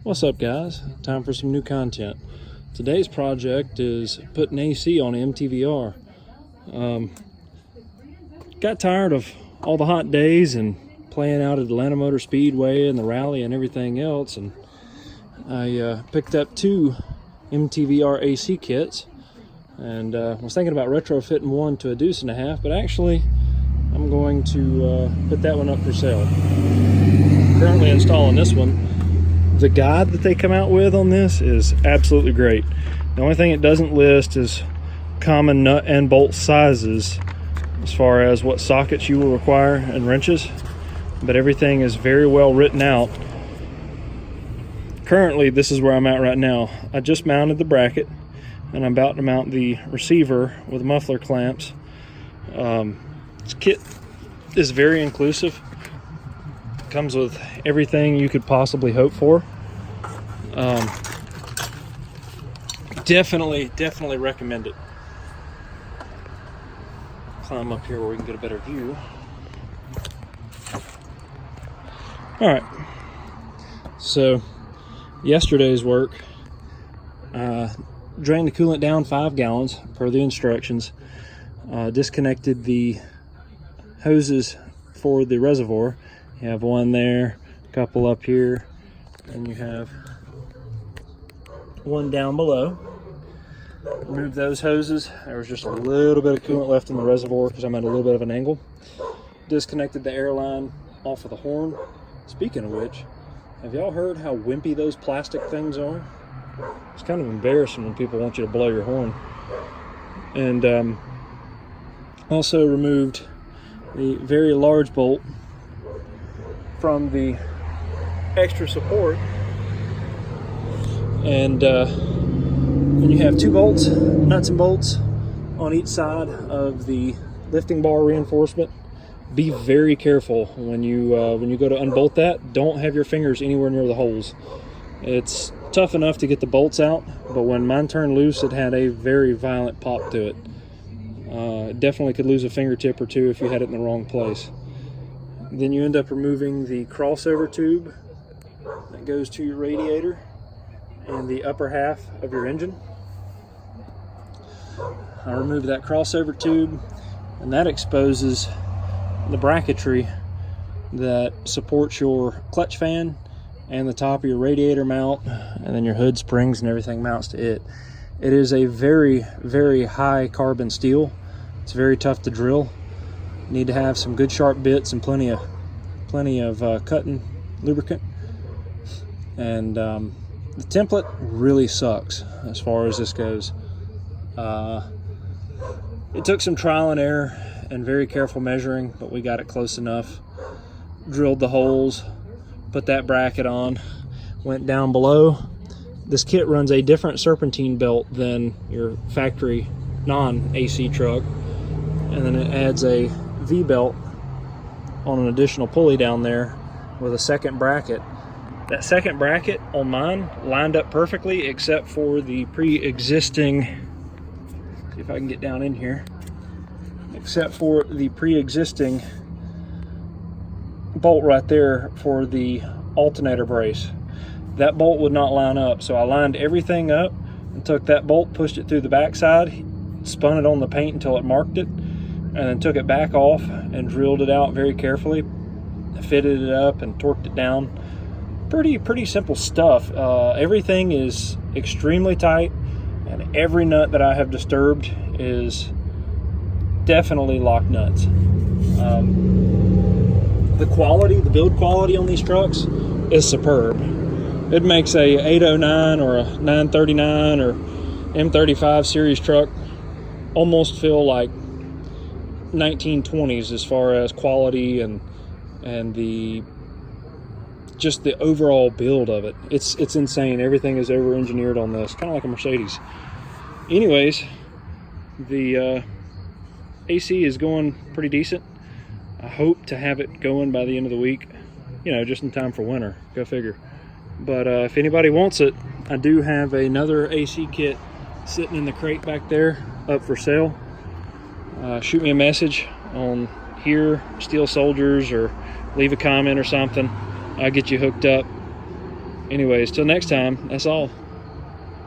What's up, guys? Time for some new content. Today's project is putting AC on MTVR. Got tired of all the hot days and playing out at Atlanta Motor Speedway and the rally and everything else, and I picked up two MTVR AC kits and was thinking about retrofitting one to a deuce and a half, but actually I'm going to put that one up for sale. Currently installing this one. The guide that they come out with on this is absolutely great. The only thing it doesn't list is common nut and bolt sizes as far as what sockets you will require and wrenches, but everything is very well written out. Currently, this is where I'm at right now. I just mounted the bracket and I'm about to mount the receiver with muffler clamps. This kit is very inclusive. Comes with everything you could possibly hope for. Definitely recommend it. Climb up here where we can get a better view. All right, so yesterday's work, drained the coolant down 5 gallons per the instructions, disconnected the hoses for the reservoir. You have one there, a couple up here, and you have one down below. Remove those hoses. There was just a little bit of coolant left in the reservoir because I'm at a little bit of an angle. Disconnected the air line off of the horn. Speaking of which, have y'all heard how wimpy those plastic things are? It's kind of embarrassing when people want you to blow your horn. And also removed the very large bolt from the extra support, and you have 2 bolts, nuts and bolts on each side of the lifting bar reinforcement. Be very careful when you go to unbolt that. Don't have your fingers anywhere near the holes. It's tough enough to get the bolts out, but when mine turned loose, it had a very violent pop to it. Definitely could lose a fingertip or two if you had it in the wrong place. Then you end up removing the crossover tube that goes to your radiator and the upper half of your engine. I removed that crossover tube, and that exposes the bracketry that supports your clutch fan and the top of your radiator mount, and then your hood springs and everything mounts to it. It is a very high carbon steel. It's very tough to drill. You need to have some good sharp bits and plenty of cutting lubricant. And the template really sucks as far as this goes. It took some trial and error and very careful measuring, but we got it close enough. Drilled the holes, put that bracket on, went down below. This kit runs a different serpentine belt than your factory non-AC truck, and then it adds a V-belt on an additional pulley down there with a second bracket. That second bracket on mine lined up perfectly except for the pre-existing, see if I can get down in here, except for the pre-existing bolt right there for the alternator brace. That bolt would not line up, so I lined everything up and took that bolt, pushed it through the backside, spun it on the paint until it marked it, and then took it back off and drilled it out very carefully, fitted it up and torqued it down. Pretty simple stuff. Everything is extremely tight, and every nut that I have disturbed is definitely lock nuts. The build quality on these trucks is superb. It makes a 809 or a 939 or M35 series truck almost feel like 1920s as far as quality and the just the overall build of it. It's insane. Everything is over engineered on this, kind of like a Mercedes. Anyways, the AC is going pretty decent. I hope to have it going by the end of the week, you know, just in time for winter. Go figure. But if anybody wants it, I do have another AC kit sitting in the crate back there up for sale. Shoot me a message on here, Steel Soldiers, or leave a comment or something. I'll get you hooked up. anyways, till next time, that's all.